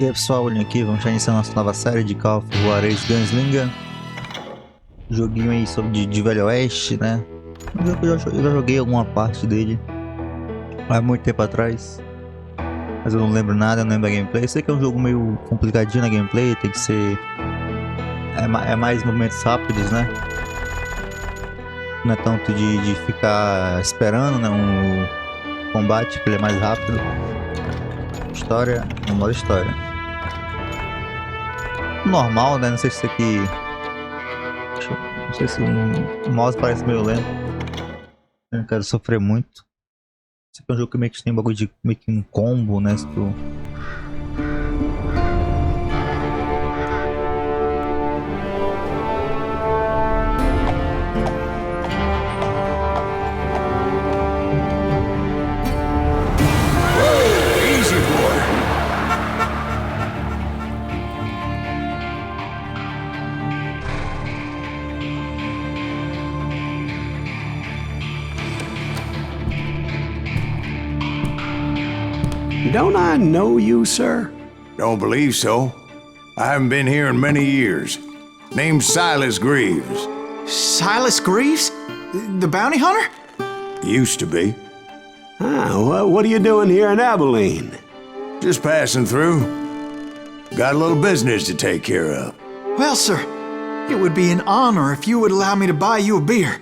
E aí pessoal, olhem aqui, vamos já iniciar nossa nova série de Call of Juarez Gunslinger. Joguinho aí sobre de Velho Oeste, né? Eu já joguei alguma parte dele há muito tempo atrás, mas eu não lembro nada, não lembro da gameplay. Eu sei que é um jogo meio complicadinho na gameplay, tem que ser... É mais movimentos rápidos, né? Não é tanto de ficar esperando, né? Um combate, que ele é mais rápido. História, modo história. Normal, né? Não sei se isso aqui... Não sei se o mouse parece meio lento. Eu não quero sofrer muito. Esse aqui é um jogo que meio que tem um bagulho de meio que um combo, né? Se tu... Don't I know you, sir? Don't believe so. I haven't been here in many years. Name's Silas Greaves. Silas Greaves? The bounty hunter? Used to be. Ah, what are you doing here in Abilene? Just passing through. Got a little business to take care of. Well, sir, it would be an honor if you would allow me to buy you a beer.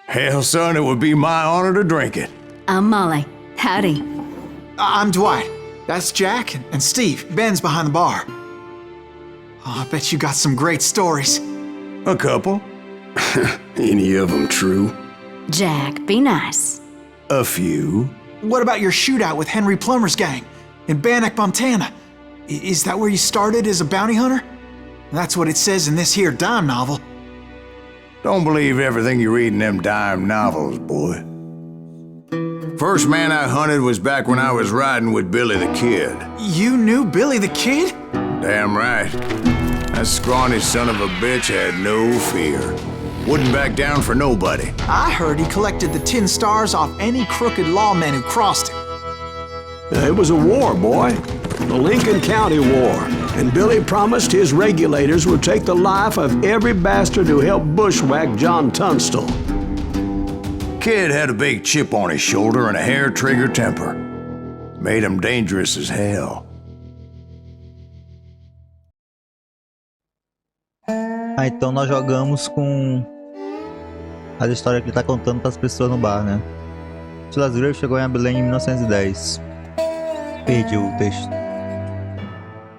Hell, son, it would be my honor to drink it. I'm Molly. Howdy. I'm Dwight. That's Jack and Steve. Ben's behind the bar. Oh, I bet you got some great stories. A couple. Any of them true? Jack, be nice. A few. What about your shootout with Henry Plummer's gang in Bannock, Montana? Is that where you started as a bounty hunter? That's what it says in this here dime novel. Don't believe everything you read in them dime novels, boy. First man I hunted was back when I was riding with Billy the Kid. You knew Billy the Kid? Damn right. That scrawny son of a bitch had no fear. Wouldn't back down for nobody. I heard he collected the 10 stars off any crooked lawmen who crossed him. It was a war, boy. The Lincoln County War. And Billy promised his regulators would take the life of every bastard who helped bushwhack John Tunstall. Kid had a big chip on his shoulder and a hair-trigger temper. Made him dangerous as hell. Ah, então nós jogamos com as histórias que ele tá contando para as pessoas no bar, né? Silas Greaves chegou em Abilene em 1910. Perdi o texto.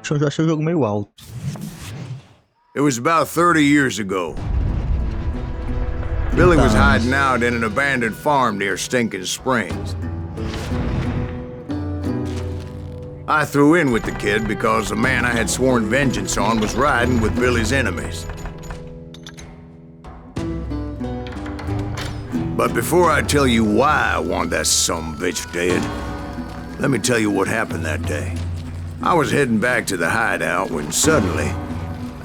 Eu achei o jogo meio alto. It was about 30 years ago. Billy was hiding out in an abandoned farm near Stinking Springs. I threw in with the kid because the man I had sworn vengeance on was riding with Billy's enemies. But before I tell you why I want that sumbitch dead, let me tell you what happened that day. I was heading back to the hideout when suddenly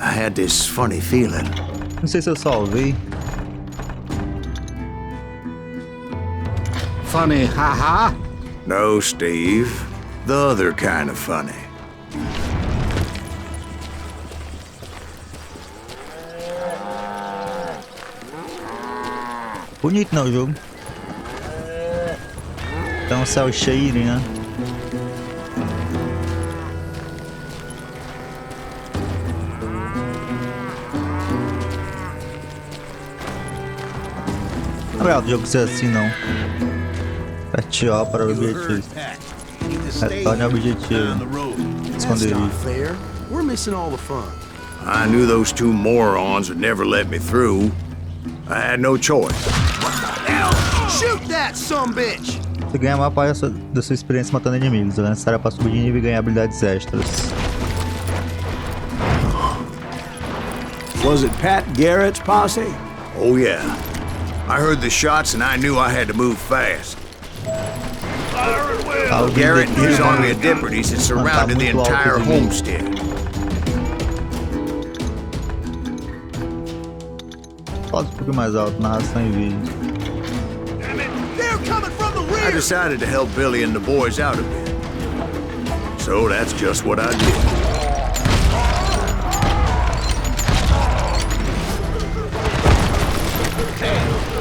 I had this funny feeling. Não sei se eu salvei. Funny, haha? No, Steve. The other kind of funny. Bonito, não, o jogo. Então, cel shading, né? Não é legal o jogo ser assim, não. Aperte O para o objetivo. Retorne ao objetivo. Esconderijo. We're missing all the fun. I knew those two morons would never let me through. I had no choice. Shoot that sumbitch! Você ganha a maior parte da sua experiência matando inimigos. É necessária para subir de nível e ganhar habilidades extras. Was it Pat Garrett's posse? Oh yeah. I heard the shots and I knew I had to move fast. Garrett and his army of deputies had surrounded the entire homestead. Pode um pouquinho mais alto, narração em vídeo. I decided to help Billy and the boys out a bit. So that's just what I did.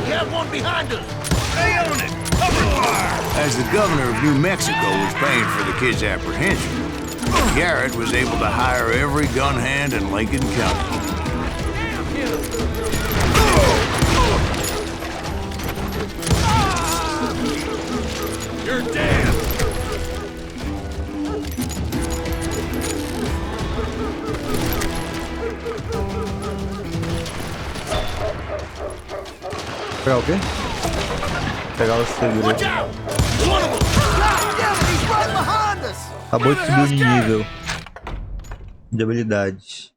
We have one behind us! Stay on it! Cover fire! As the governor of New Mexico was paying for the kid's apprehension, Garrett was able to hire every gun hand in Lincoln County. You're dead! Pegar o quê? Pegar o seguro. Watch out! One of them! God damn it, he's right behind us! Acabou de subir de nível de habilidade.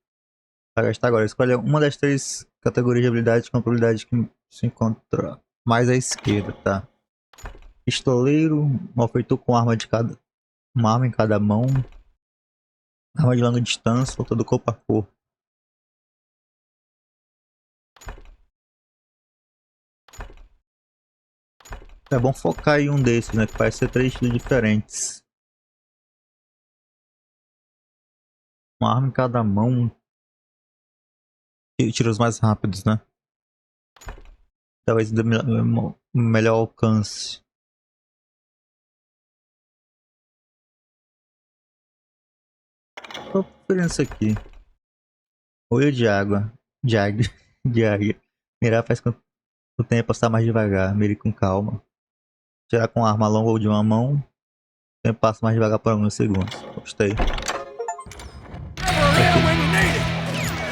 Vai gastar agora. Escolha uma das 3 categorias de habilidade com a probabilidade que se encontra mais à esquerda, tá? Pistoleiro, malfeitor com uma arma em cada mão, arma de longa distância, luta do corpo a corpo. É bom focar em um desses, né? Que parece ser 3 estilos diferentes. Uma arma em cada mão. E tiros mais rápidos, né? Talvez dê melhor alcance. Qual a diferença aqui? Olho de água. De águia. De águia. Mirar faz com que o tempo passar mais devagar. Mire com calma. Tirar com arma longa ou de uma mão. O tempo passa mais devagar por alguns segundos. Gostei.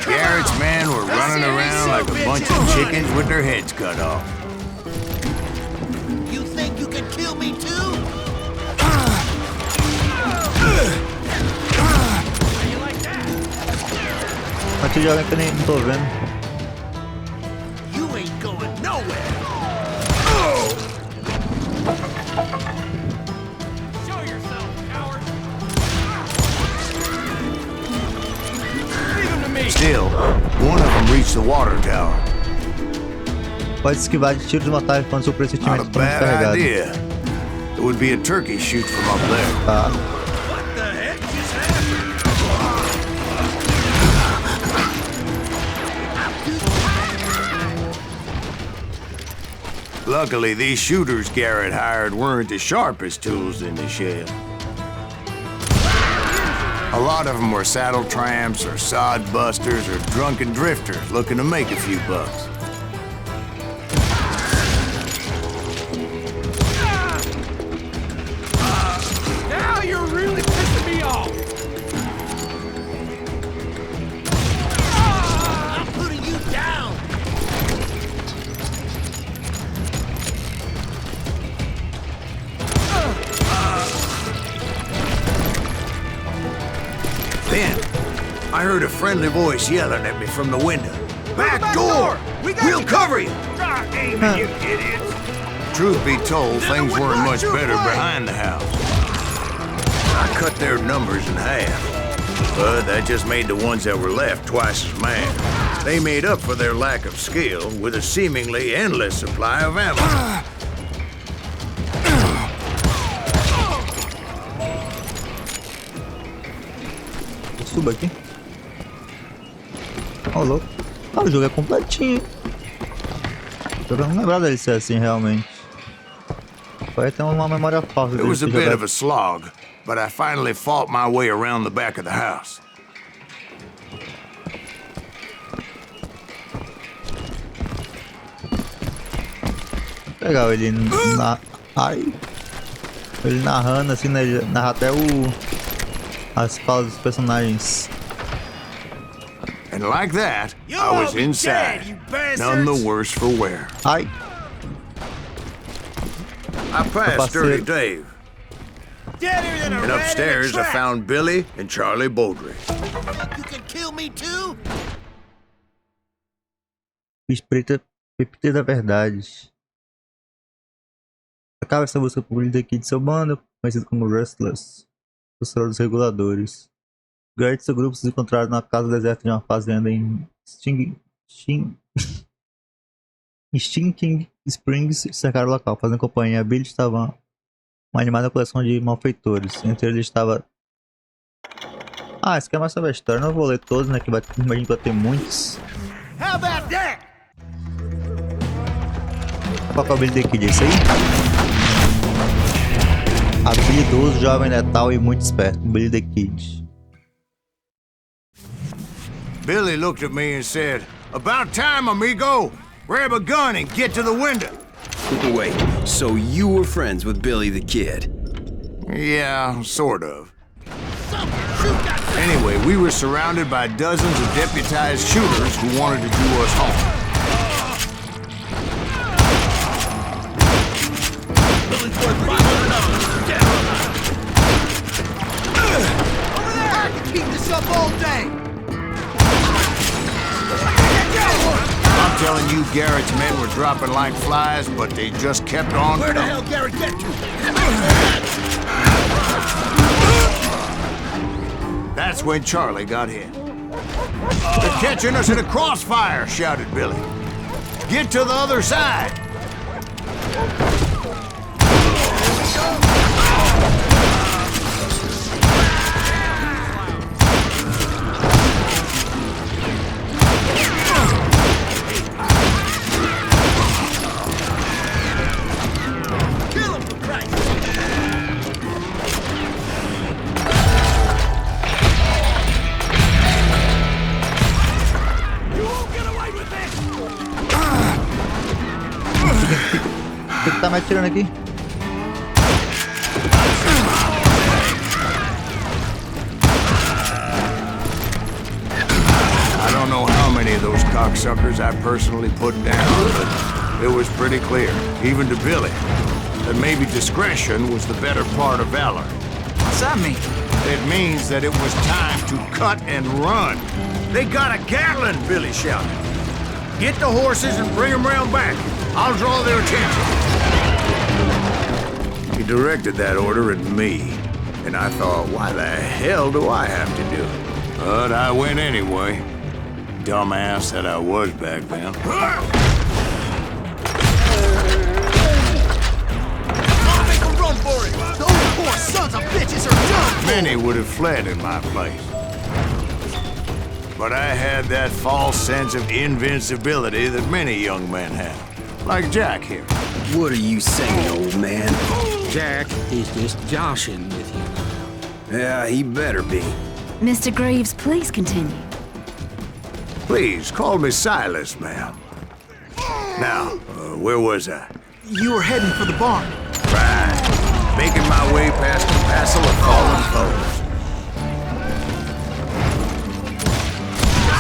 Garrett's men were running around like a bunch of chickens with their heads cut off. You think you can kill me too? Mas de alguém que eu nem não tô vendo. You ain't going nowhere! Show yourself, coward! Leave him to me! Still, one of them reached the water tower. Pode esquivar de tiros mortais quando seu Not a pressentimento está bad descarregado. idea. It would be a turkey shoot from up there. Tá. What the heck just happened? Luckily, these shooters Garrett hired weren't the sharpest tools in the shed. A lot of them were saddle tramps or sod busters or drunken drifters looking to make a few bucks. Now you're really pissing me off! I'm putting you down! Then, I heard a friendly voice yelling at me from the window. Back door! We'll cover you! Try aiming, you idiots! Truth be told, things weren't much better behind the house. I cut their numbers in half, but that just made the ones that were left twice as mad. They made up for their lack of skill with a seemingly endless supply of ammo. Suba aqui. Ó, louco. Ah, o jogo é completinho. Eu não lembrava dele ser assim, realmente. Vai ter uma memória falsa. It was a bit of a slog, but I finally fought my way around the back of the house. Legal, ele ele narrando assim, né? Ele narra até as falas dos personagens. And like that, I was inside, none the worse for wear. Ai! I passed parceiro. Dirty Dave, Deader than a and rat upstairs in a I trap. found Billy and Charlie Baldry. You can kill me too? Espírita da verdade. Acaba essa busca por líder aqui de seu bando, conhecido como Rustlers, sucessor dos reguladores. Garrett e seu grupo se encontraram na casa deserta de uma fazenda em Stinking Springs e cercaram o local, fazendo companhia a Billy. Estava uma animada coleção de malfeitores. Entre eles estava Ah, esse aqui é mais sobre a história. Não vou ler todos, né? Que imagino que vai ter muitos. How about that? Qual que é o Billy the Kid? Esse aí? Habilidoso, jovem, letal e muito esperto. Billy the Kid. Billy looked at me and said, "About time, amigo! Grab a gun and get to the window." Wait, so you were friends with Billy the Kid? Yeah, sort of. Anyway, we were surrounded by dozens of deputized shooters who wanted to do us harm. Billy's worth $500. Over there! I can keep this up all day! I'm telling you, Garrett's men were dropping like flies, but they just kept on Where the coming. hell Garrett get to? That's when Charlie got hit. "They're catching us in a crossfire," shouted Billy. "Get to the other side." Kill him, for Christ! You won't get away with this! O que tá me atirando aqui? I don't know how many of those cocksuckers I personally put down, but it was pretty clear, even to Billy, that maybe discretion was the better part of valor. What's that mean? It means that it was time to cut and run. "They got a Gatling," Billy shouted. "Get the horses and bring them round back. I'll draw their attention." He directed that order at me, and I thought, why the hell do I have to do it? But I went anyway. Dumbass that I was back then. I'll make a run for it! Those poor sons of bitches are done! Many would have fled in my place. But I had that false sense of invincibility that many young men have. Like Jack here. What are you saying, old man? Jack is just joshing with you. Yeah, he better be. Mr. Greaves, please continue. Please, call me Silas, ma'am. Now, where was I? You were heading for the barn. Right. Making my way past the castle of fallen foes.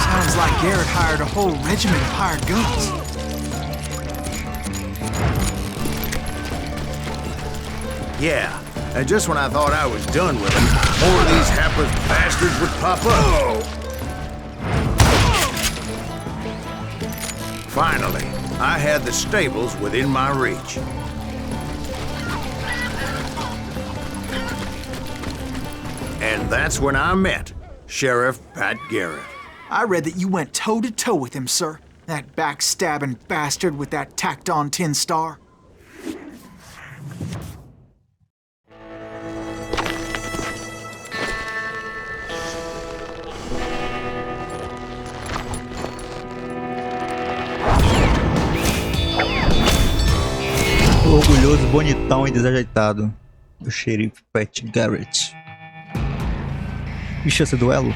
Sounds like Garrett hired a whole regiment of hired guns. Yeah, and just when I thought I was done with them, more of these hapless bastards would pop up. Finally, I had the stables within my reach. And that's when I met Sheriff Pat Garrett. I read that you went toe-to-toe with him, sir. That backstabbing bastard with that tacked-on tin star. Orgulhoso, bonitão e desajeitado. O xerife Pat Garrett. Ixi, esse duelo?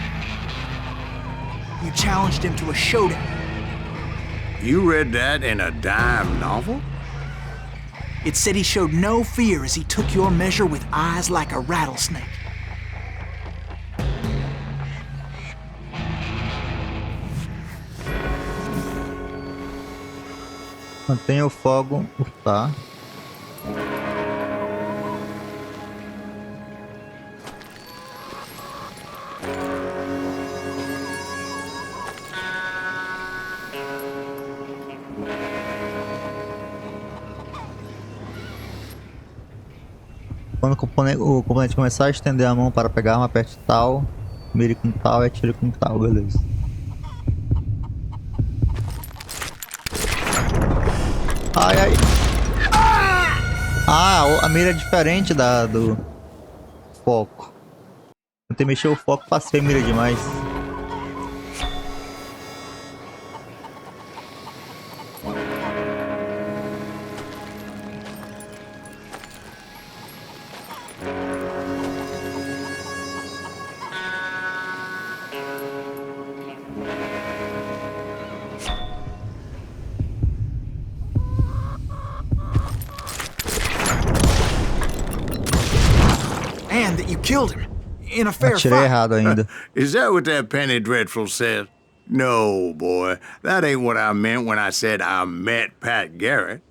You challenged him to a showdown. You read that in a dime novel? It said he showed no fear as he took your measure with eyes like a rattlesnake. Mantenha o fogo. Tá. Quando o componente começar a estender a mão para pegar a arma, aperte tal, mire com tal e atire com tal, beleza. Ai, ai. Ah, a mira é diferente do foco. Tentei mexer o foco, passei a mira demais. And that you killed him in a fair Atirei fight. errado ainda. Is that what that Penny Dreadful said? No, boy. That ain't what I meant when I said I met Pat Garrett.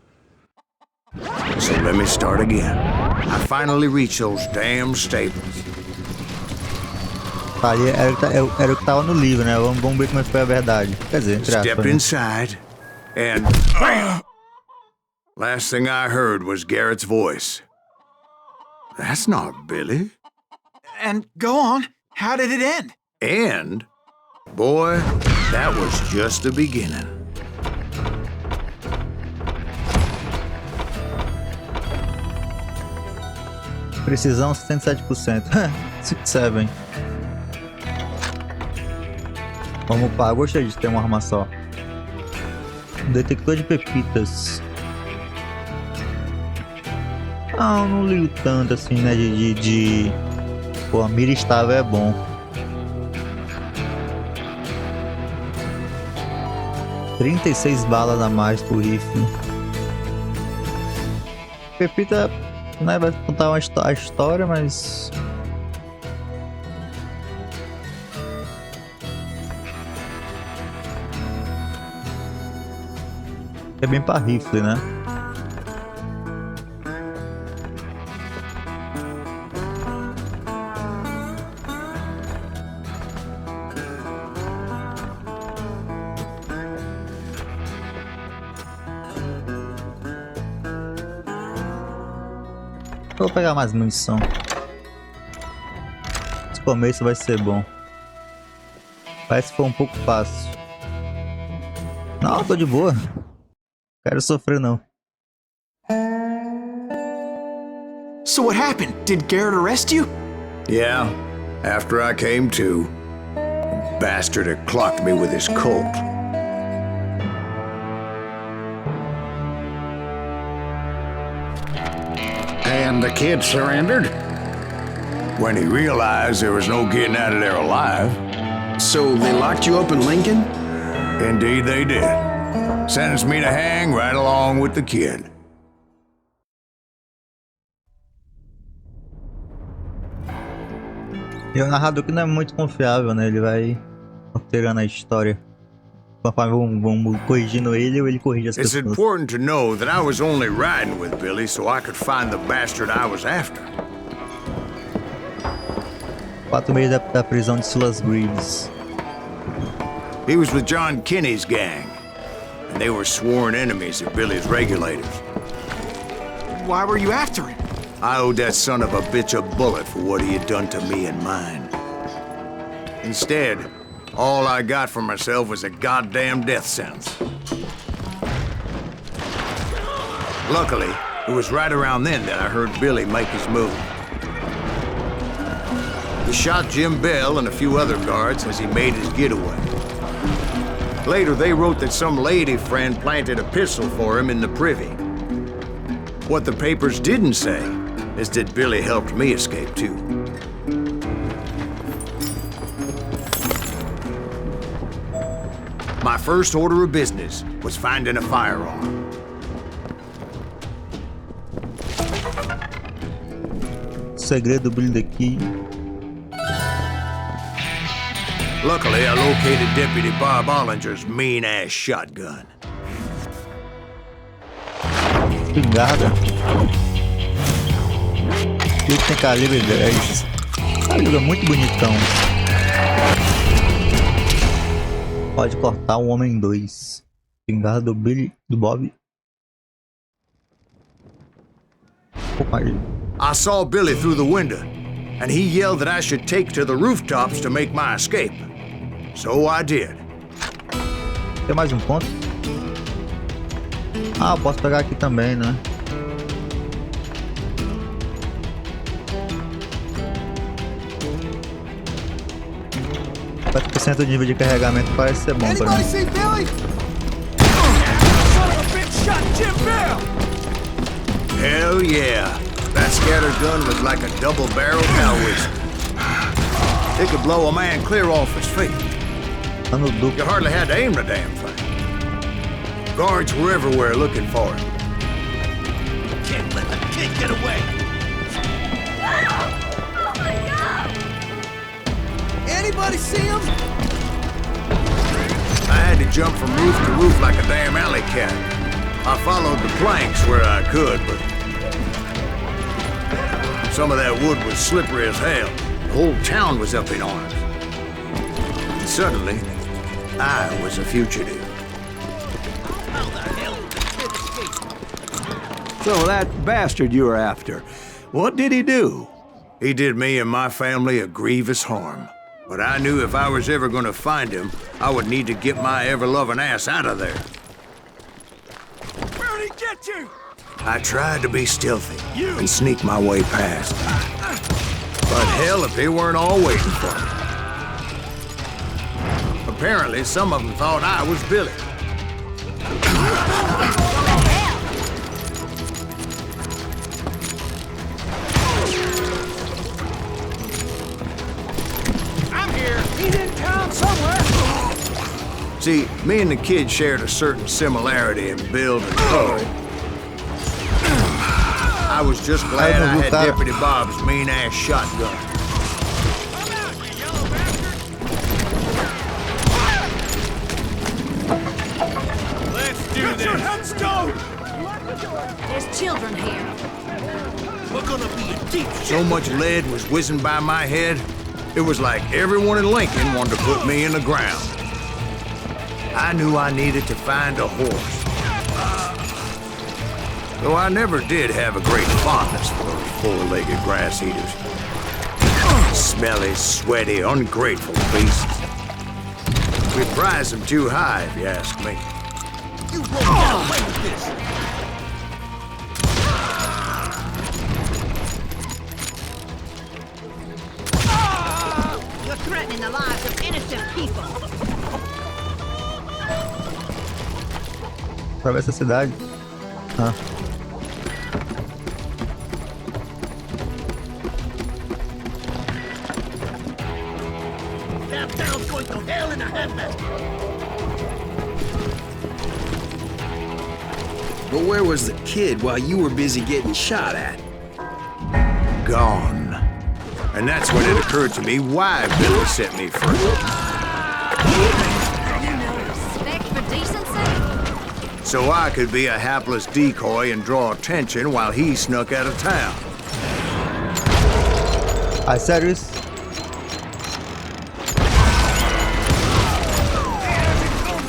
So let me start again. I finally reached those damn stables. Tá, ali era o que tava no livro, né? Vamos ver como é que foi a verdade. Quer dizer, entre aspas, Stepped né? inside, and bam! Last thing I heard was Garrett's voice. That's not Billy. And go on. How did it end? And, boy, that was just the beginning. Precisão 67%. 67. Vamos upar. Gostei de ter uma arma só. Detector de pepitas. Ah, eu não ligo tanto assim, né? Pô, a mira estável é bom. $36 balas a mais pro rifle. Pepita, né? Vai contar a história, mas... é bem pra rifle, né? Vou pegar mais munição. Esse começo vai ser bom. Parece que foi um pouco fácil. Não, tô de boa. Quero sofrer não. So what happened? Did Garrett arrest you? Yeah, after I came to, the bastard had clocked me with his Colt. And the kid surrendered? When he realized there was no getting out of there alive, So they locked you up in Lincoln? indeed they did. Sentenced me to hang right along with the kid. E o narrador que não é muito confiável, né? Ele vai alterando a história. Conforme vamos corrigindo ele ou ele corrige as It's pessoas. important to know that I was only riding with Billy so I could find the bastard I was after. 4 meses da prisão de Silas Greaves. He was with John Kinney's gang, and they were sworn enemies of Billy's regulators. Why were you after him? I owed that son of a bitch a bullet for what he had done to me and mine. Instead, all I got for myself was a goddamn death sentence. Luckily, it was right around then that I heard Billy make his move. He shot Jim Bell and a few other guards as he made his getaway. Later, they wrote that some lady friend planted a pistol for him in the privy. What the papers didn't say is that Billy helped me escape too. My first order of business was finding a firearm. Segredo do Billy daqui. Luckily, I located Deputy Bob Ollinger's mean-ass shotgun. Espingarda. Ele tem calibre 10. Calibre muito bonitão. Pode cortar um homem em 2. Espingarda do Billy, do Bob. Opa, I saw Billy through the window, and he yelled that I should take to the rooftops to make my escape. So I did. tem mais um ponto? Ah, eu posso pegar aqui também, né? 4% do nível de carregamento parece ser bom pra mim. see Billy? Son of a bitch shot Jim Bell! Hell yeah. That scatter gun was like a double-barreled Howitzer. It could blow a man clear off his feet. Ano duplo. You hardly had to aim the damn thing. Guards were everywhere looking for him. Can't let the kid get away. Anybody see him? I had to jump from roof to roof like a damn alley cat. I followed the planks where I could, but some of that wood was slippery as hell. The whole town was up in arms. And suddenly, I was a fugitive. How the hell did this kid escape? So that bastard you were after, what did he do? He did me and my family a grievous harm. But I knew if I was ever gonna find him, I would need to get my ever-loving ass out of there. Where'd he get you? I tried to be stealthy and sneak my way past. But hell, if they weren't all waiting for me. Apparently, some of them thought I was Billy. I'm here. He's in town somewhere. See, me and the kid shared a certain similarity in build and color. I was just glad I had Deputy Bob's mean-ass shotgun. Let's do this. Your headstone. There's children here. We're gonna be in deep shit. So much lead was whizzing by my head, it was like everyone in Lincoln wanted to put me in the ground. I knew I needed to find a horse. Though I never did have a great fondness for those four-legged grass eaters. Smelly, sweaty, ungrateful beasts. We prize them too high, if you ask me. You won't get away with this. You're threatening the lives of innocent people. Atravessa a cidade. Ah. That town's going to hell in a handbasket. But where was the kid while you were busy getting shot at? Gone. And that's when it occurred to me why Billy set me free. Respect for decency? So I could be a hapless decoy and draw attention while he snuck out of town. Ah, sério isso?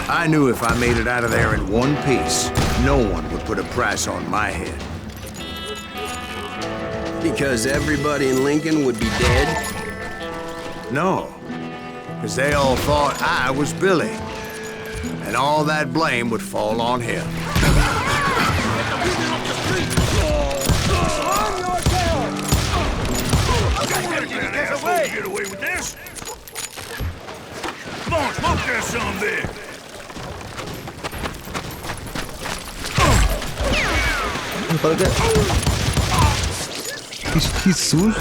I knew if I made it out of there in one piece, no one would put a price on my head. Because everybody in Lincoln would be dead? No, because they all thought I was Billy. And all that blame would fall on him. Get away with this. Come on, smoke that son there. Não fala que... Que sujo.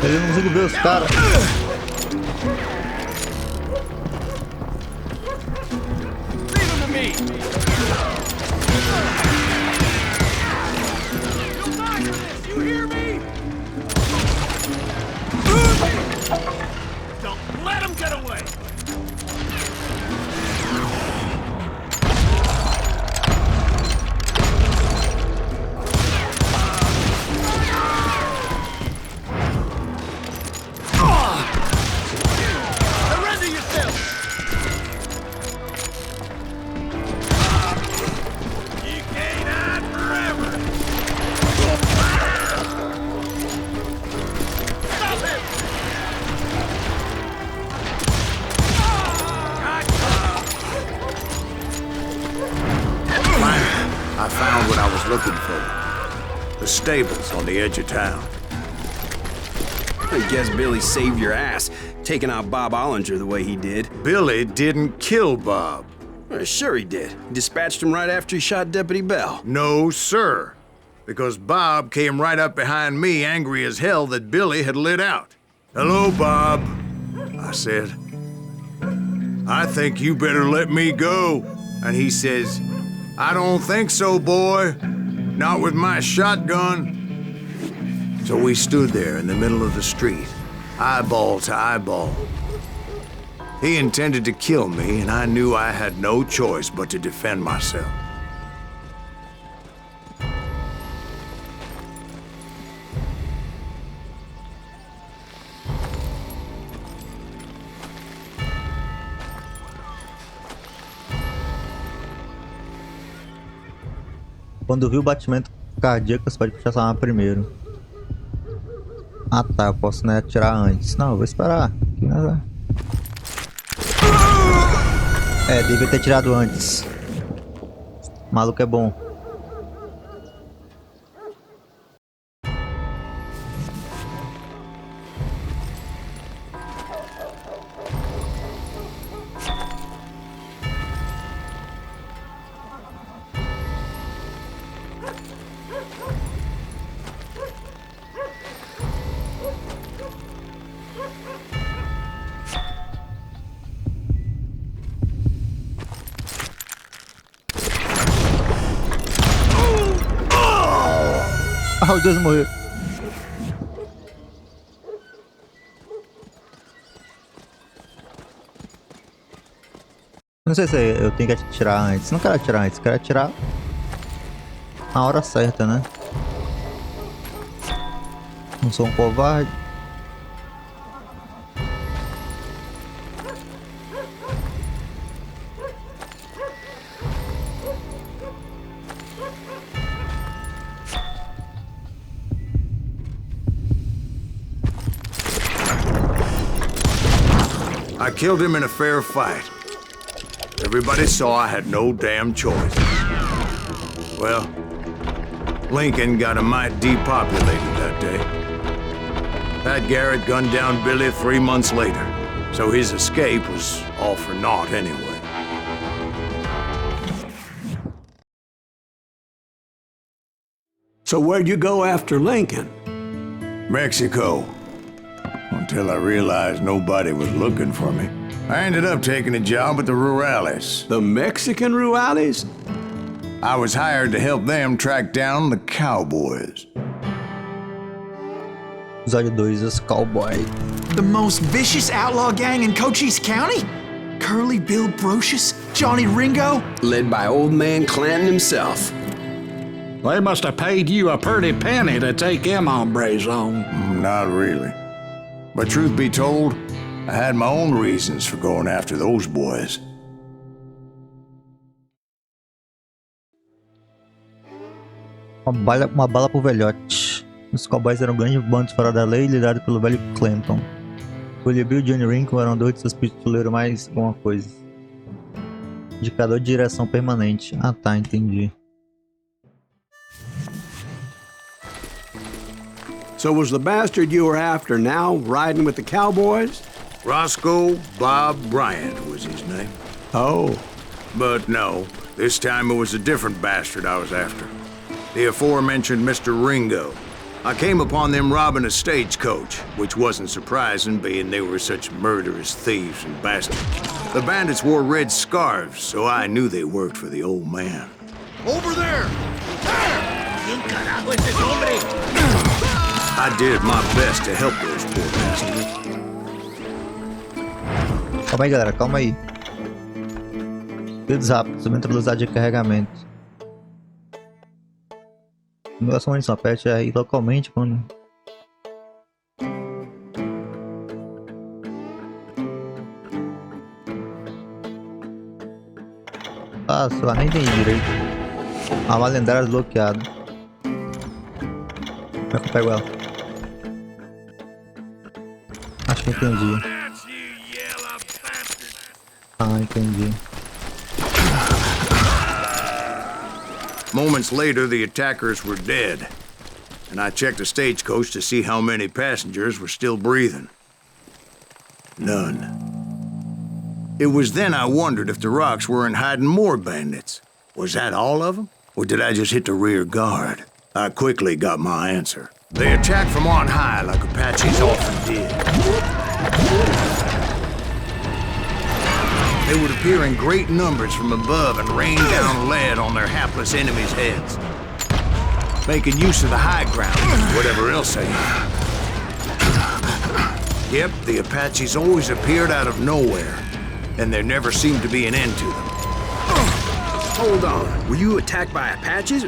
Eu não consigo ver os caras. Leave him to me. You hear me? Don't let him get away. Surrender yourself. You can't hide forever. Stop him. Finally, I found what I was looking for. The stables on the edge of town. I guess Billy saved your ass, taking out Bob Ollinger the way he did. Billy didn't kill Bob. Sure he did. He dispatched him right after he shot Deputy Bell. No, sir. Because Bob came right up behind me, angry as hell that Billy had lit out. "Hello, Bob," I said. "I think you better let me go." And he says, "I don't think so, boy. Not with my shotgun." So we stood there in the middle of the street, eyeball to eyeball. He intended to kill me, and I knew I had no choice but to defend myself. Quando viu o batimento cardíaco, você pode puxar essa arma primeiro. Ah tá, eu posso, né, atirar antes. Não, eu vou esperar. Devia ter tirado antes. O maluco é bom. Ah, os dois morreram. Não sei se eu tenho que atirar antes. Não quero atirar antes, quero atirar na hora certa, né? Não sou um covarde. I killed him in a fair fight. Everybody saw I had no damn choice. Well, Lincoln got a mite depopulated that day. Pat Garrett gunned down Billy 3 months later, so his escape was all for naught anyway. So where'd you go after Lincoln? Mexico. Until I realized nobody was looking for me. I ended up taking a job at the Rurales. The Mexican Rurales? I was hired to help them track down the cowboys. Episódio 2, os cowboys. The most vicious outlaw gang in Cochise County? Curly Bill Brocious? Johnny Ringo? Led by old man Clanton himself. They must have paid you a pretty penny to take them hombres on. Not really. But truth be told, I had my own reasons for going after those boys. Uma bala pro velhote. Os cowboys eram grandes bandos fora da lei, liderados pelo velho Clanton. Willie Bill e Johnny Ringo eram dois de seus pistoleiros mais alguma coisa. Indicador de direção permanente. Ah tá, entendi. So was the bastard you were after now riding with the cowboys? Roscoe Bob Bryant was his name. Oh. But no, this time it was a different bastard I was after. The aforementioned Mr. Ringo. I came upon them robbing a stagecoach, which wasn't surprising, being they were such murderous thieves and bastards. The bandits wore red scarves, so I knew they worked for the old man. Over there! ¿Quién carajo es ese hombre? I did my best to help those poor bastards. Calma aí, galera, calma aí. Dedos rápidos, sobre velocidade de carregamento. Munição de aperte aí localmente quando. Ah, só nem entendi direito. Arma lendária desbloqueada. Como é que eu pego ela? Acho que entendi. Ah, entendi. Moments later, the attackers were dead. and I checked the stagecoach to see how many passengers were still breathing. None. It was then I wondered if the rocks weren't hiding more bandits. Was that all of them? Or did I just hit the rear guard? I quickly got my answer. They attacked from on high like Apaches often did. They would appear in great numbers from above and rain down lead on their hapless enemies' heads, making use of the high ground, whatever else they had. Yep, the Apaches always appeared out of nowhere, and there never seemed to be an end to them. Hold on. Were you attacked by Apaches?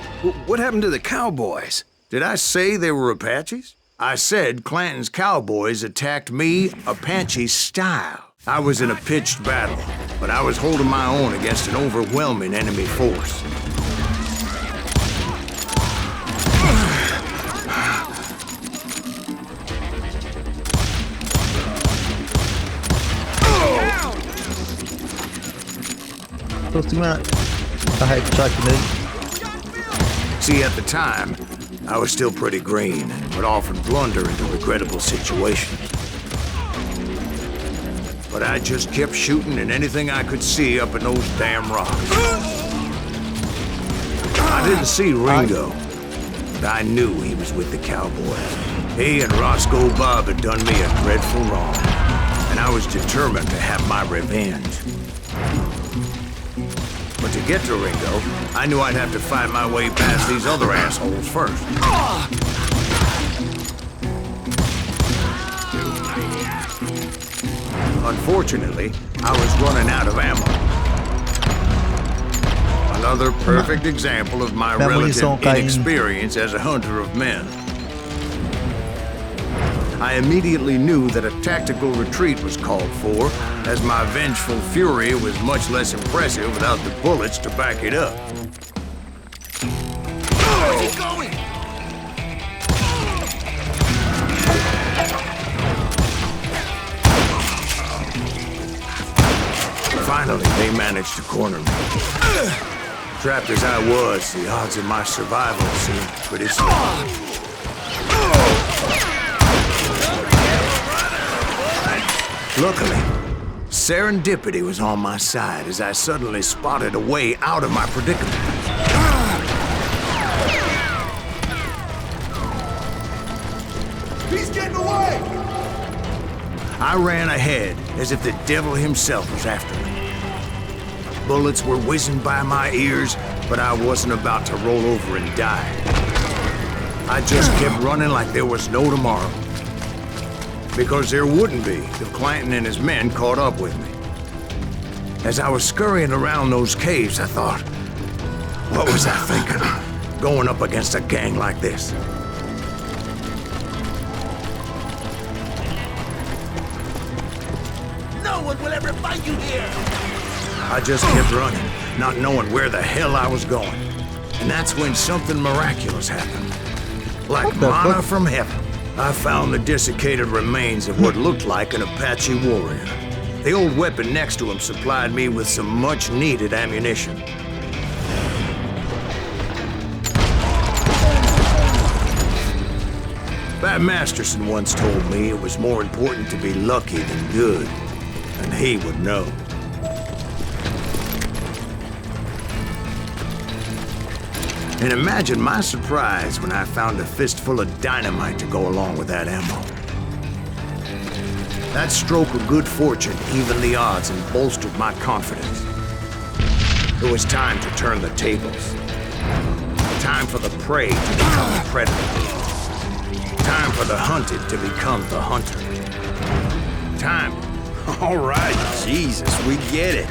What happened to the cowboys? Did I say they were Apaches? I said Clanton's cowboys attacked me Apache style. I was in a pitched battle, but I was holding my own against an overwhelming enemy force. Tô segurando a headshot nele. See, at the time, I was still pretty green and would often blunder into regrettable situations. But I just kept shooting at anything I could see up in those damn rocks. I didn't see Ringo, but I knew he was with the cowboys. He and Roscoe Bob had done me a dreadful wrong, and I was determined to have my revenge. But to get to Ringo, I knew I'd have to fight my way past these other assholes first. Unfortunately, I was running out of ammo. Another perfect example of my relative inexperience as a hunter of men. I immediately knew that a tactical retreat was called for, as my vengeful fury was much less impressive without the bullets to back it up. Where's he going? Finally, they managed to corner me. Trapped as I was, the odds of my survival seemed pretty slim. Luckily, serendipity was on my side as I suddenly spotted a way out of my predicament. He's getting away! I ran ahead as if the devil himself was after me. Bullets were whizzing by my ears, but I wasn't about to roll over and die. I just kept running like there was no tomorrow. Because there wouldn't be if Clanton and his men caught up with me. As I was scurrying around those caves, I thought, what was I thinking? Going up against a gang like this? No one will ever find you here! I just kept running, not knowing where the hell I was going. And that's when something miraculous happened. Like manna from heaven. I found the desiccated remains of what looked like an Apache warrior. The old weapon next to him supplied me with some much-needed ammunition. Bat Masterson once told me it was more important to be lucky than good, and he would know. And imagine my surprise when I found a fistful of dynamite to go along with that ammo. That stroke of good fortune evened the odds and bolstered my confidence. It was time to turn the tables. Time for the prey to become the predator. Time for the hunted to become the hunter. Time. All right, Jesus, we get it.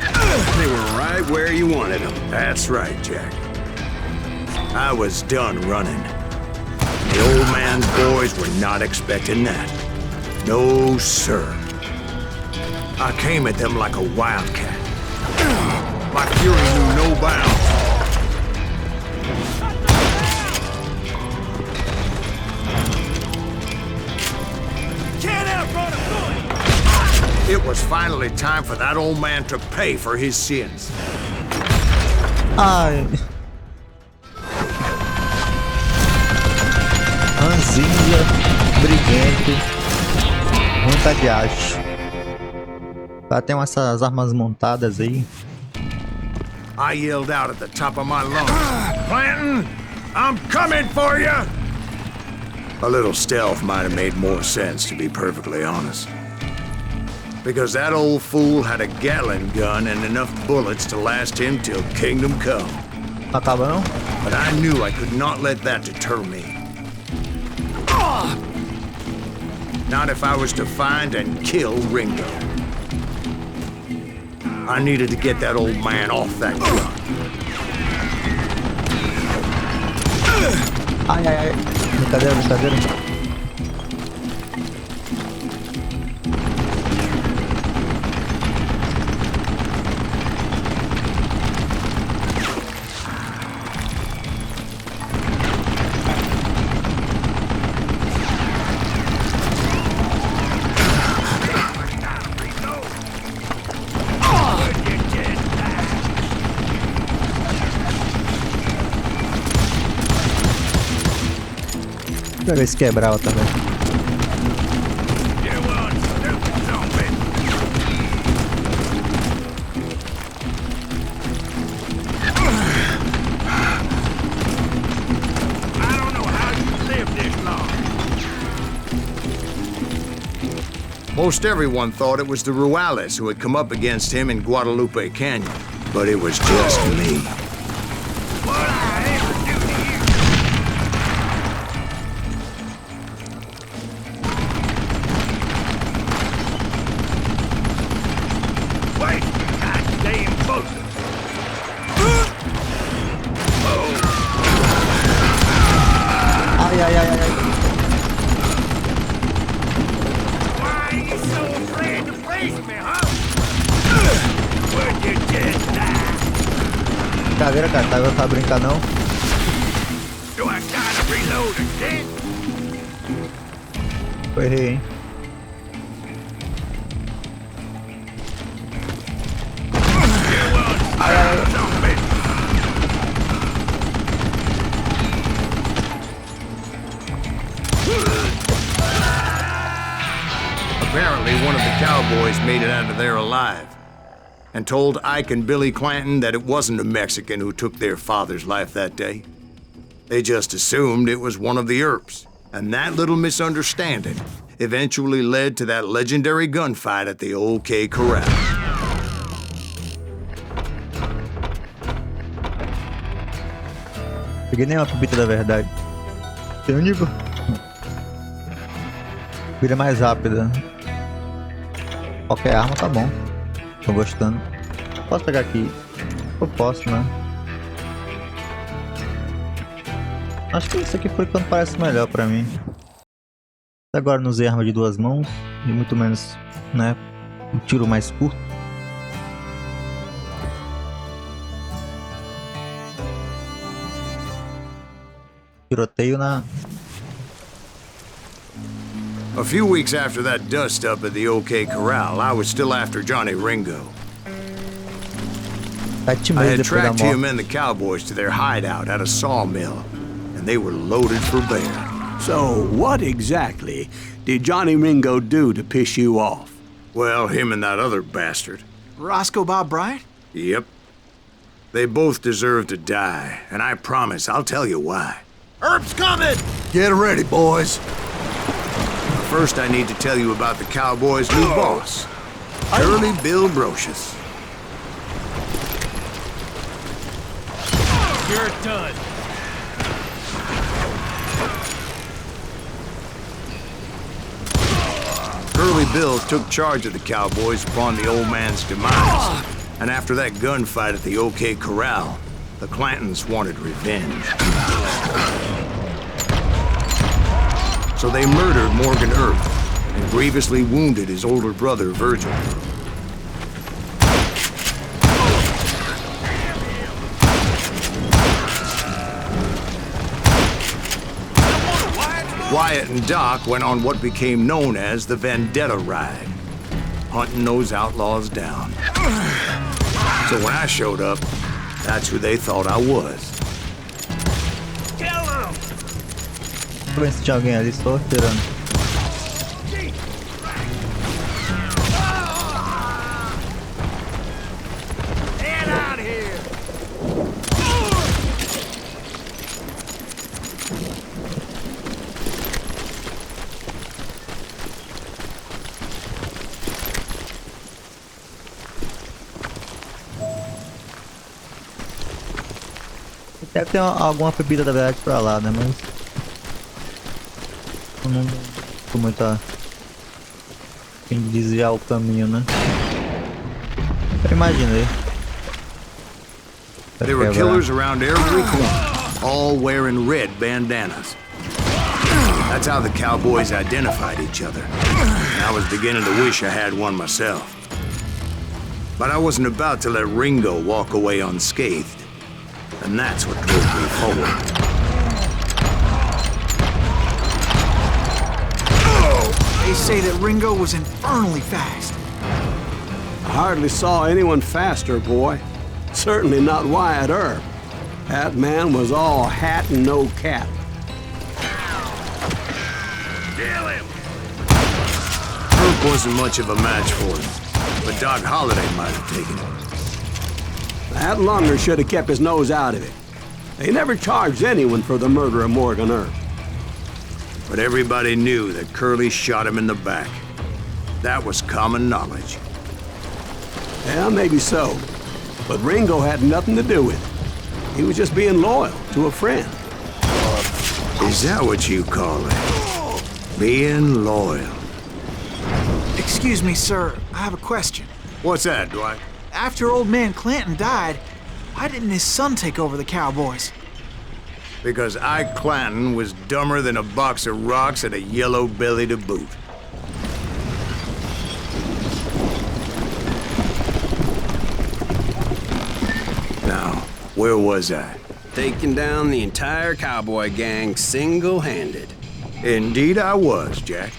They were right where you wanted them. That's right, Jack. I was done running. The old man's boys were not expecting that. No, sir. I came at them like a wildcat. My fury knew no bounds. Can't outrun him, It was finally time for that old man to pay for his sins. Ai. cinza, briguento, muita de acho. Tá, tem essas armas montadas aí. I yelled out at the top of my lungs, Clanton, I'm coming for you! A little stealth might have made more sense, to be perfectly honest. Because that old fool had a Gatling gun and enough bullets to last him till kingdom come. Não acaba não? But I knew I could not let that deter me. Not if I was to find and kill Ringo. I needed to get that old man off that gun. Ai, ai, ai. Brincadeira, brincadeira. Pra ver se quebrava também. Most everyone thought it was the Ruales who had come up against him in Guadalupe Canyon, but it was just me. Ai, ai, ai, ai, ai. Brincadeira, cara, tá brincando não? Eu errei, hein? Apparently, one of the cowboys made it out of there alive and told Ike and Billy Clanton that it wasn't a Mexican who took their father's life that day. They just assumed it was one of the Earps, and that little misunderstanding eventually led to that legendary gunfight at the OK Corral. Peguei nem uma pepita da verdade. Tem um nível. Vira mais rápida. Qualquer arma tá bom. Tô gostando. Posso pegar aqui? Eu posso, né? Acho que isso aqui por enquanto parece melhor pra mim. Agora não usei arma de duas mãos. E muito menos, né? Um tiro mais curto. Tiroteio na... A few weeks after that dust-up at the OK Corral, I was still after Johnny Ringo. 7 I meses had depois da tracked him morte. and the cowboys to their hideout at a sawmill, and they were loaded for bear. So, what exactly did Johnny Ringo do to piss you off? Well, him and that other bastard. Roscoe Bob Bryant? Yep. They both deserve to die, and I promise I'll tell you why. Herb's coming! Get ready, boys. First, I need to tell you about the Cowboys' new boss, Curly Bill Brocious. You're done. Curly Bill took charge of the Cowboys upon the old man's demise, and after that gunfight at the OK Corral, the Clantons wanted revenge. So they murdered Morgan Earp and grievously wounded his older brother, Virgil. Wyatt and Doc went on what became known as the Vendetta Ride, hunting those outlaws down. So when I showed up, that's who they thought I was. Kill him! Tô vendo se tinha alguém ali, só esperando. Get out here! Deve ter alguma bebida da verdade pra lá, né? Mas eu não tô muito a fim de desviar o caminho, né? Eu imaginei. There were killers around every corner, all wearing red bandanas. That's how the cowboys identified each other. I was beginning to wish I had one myself. But I wasn't about to let Ringo walk away unscathed. And that's what drove me forward. They say that Ringo was infernally fast. I hardly saw anyone faster, boy. Certainly not Wyatt Earp. That man was all hat and no cap. Kill him! Earp wasn't much of a match for him, but Doc Holliday might have taken him. That Lunger should have kept his nose out of it. They never charged anyone for the murder of Morgan Earp. But everybody knew that Curly shot him in the back. That was common knowledge. Yeah, maybe so. But Ringo had nothing to do with it. He was just being loyal to a friend. Is that what you call it? Being loyal. Excuse me, sir. I have a question. What's that, Dwight? After old man Clanton died, why didn't his son take over the Cowboys? Because Ike Clanton was dumber than a box of rocks and a yellow belly to boot. Now, where was I? Taking down the entire cowboy gang single-handed. Indeed I was, Jack.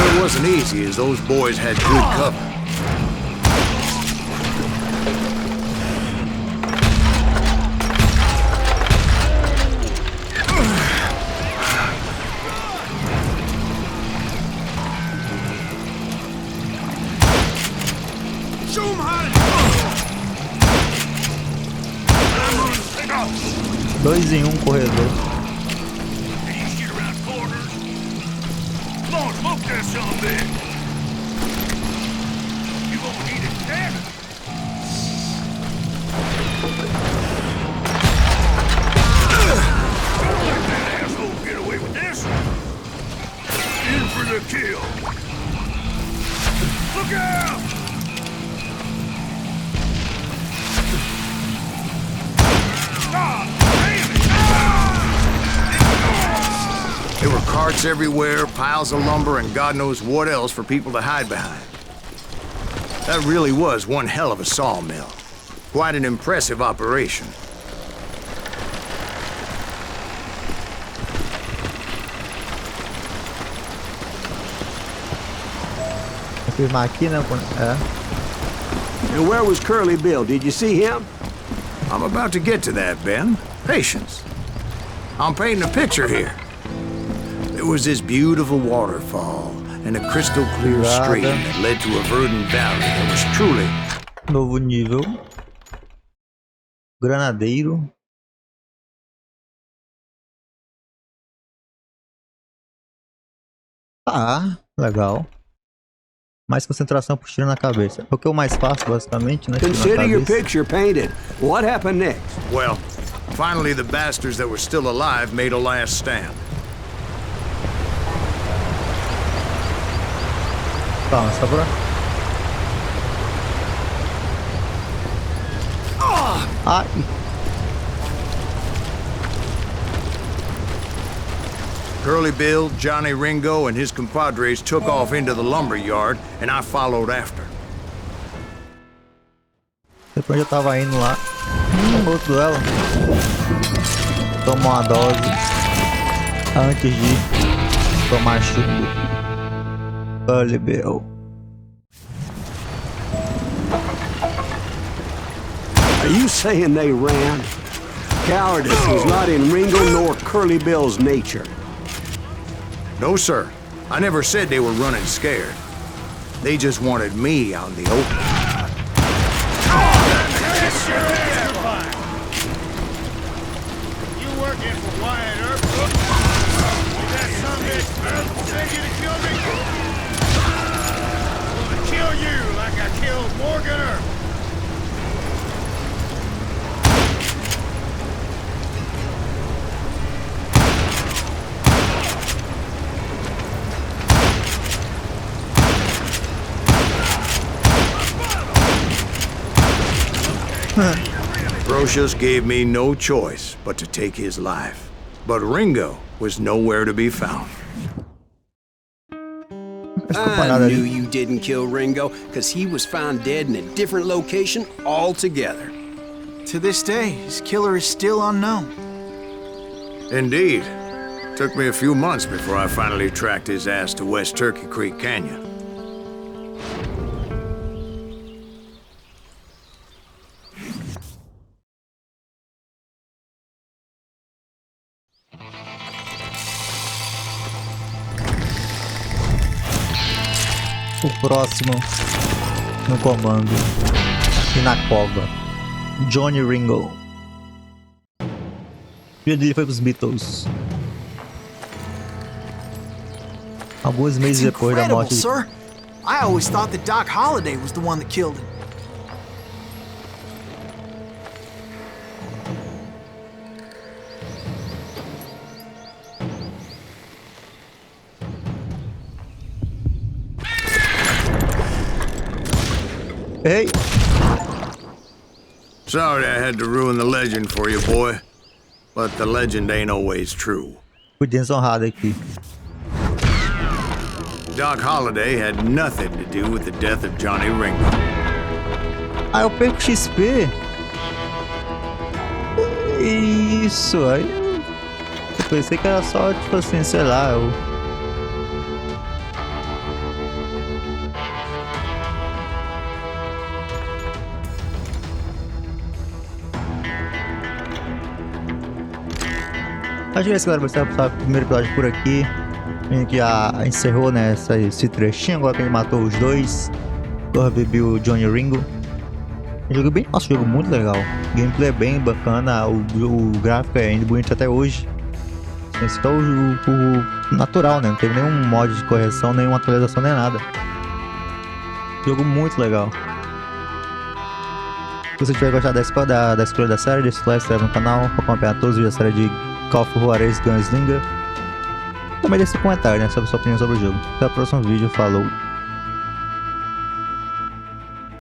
It wasn't easy, as those boys had good cover. Show 'em how to Dois em um corredor. Can you shoot around corners? Come on, smoke that son of a bitch! You gonna need it, damn it! Don't let that asshole get away with this! In for the kill! Look out! There were carts everywhere, piles of lumber, and God knows what else for people to hide behind. That really was one hell of a sawmill. Quite an impressive operation. Confirmar aqui, né? É. And where was Curly Bill? Did you see him? I'm about to get to that, Ben. Patience. I'm painting a picture here. There was this beautiful waterfall and a crystal clear stream that led to a verdant valley that was truly... Novo nível. Granadeiro. Ah, legal. Mais concentração por tiro na cabeça. É o que eu mais faço, basicamente, né? Tiro na Consider your cabeça. picture painted. What happened next? Well, finally the bastards that were still alive made a last stand. Calma, só pra... Ai! Curly Bill, Johnny Ringo, and his compadres took off into the lumber yard, and I followed after. Depois eu tava indo lá. Outro duelo. Toma uma dose antes de tomar chumbo. Curly Bill. Are you saying they ran? Cowardice was not in Ringo nor Curly Bill's nature. No, sir. I never said they were running scared. They just wanted me out in the open. You working for Wyatt Earp? Is that some bitch Earp sent you to kill me? I'm gonna kill you like I killed Morgan Earp. Brocious gave me no choice but to take his life. But Ringo was nowhere to be found. I knew you didn't kill Ringo, because he was found dead in a different location altogether. To this day, his killer is still unknown. Indeed. Took me a few months before I finally tracked his ass to West Turkey Creek Canyon. O próximo no comando e na cova, Johnny Ringo. O dia dele foi pros Beatles. Alguns meses It's depois da incredible, morte de... sir. I always thought that Doc Holliday was the one that killed him. Hey! Sorry I had to ruin the legend for you, boy. But the legend ain't always true. Fui desonrado aqui. Doc Holliday had nothing to do with the death of Johnny Ringo. Ah, eu perco XP? Isso, aí... Eu pensei que era só, tipo assim, sei lá, eu... Acho que é isso, galera. Vai ser o primeiro episódio por aqui. A gente já encerrou, né, esse trechinho. Agora que a gente matou os dois. Agora revivi o Johnny Ringo. Um jogo bem... Nossa, jogo muito legal. O gameplay é bem bacana. O gráfico é ainda bonito até hoje. Esse é o natural, né? Não teve nenhum mod de correção, nenhuma atualização, nem nada. Jogo muito legal. Se você tiver gostado da escolha da série, deixa o like, se inscreve no canal para acompanhar todos os vídeos da série de Call of Juarez Gunslinger. Também deixe seu comentário, né, sobre sua opinião sobre o jogo. Até o próximo vídeo, falou!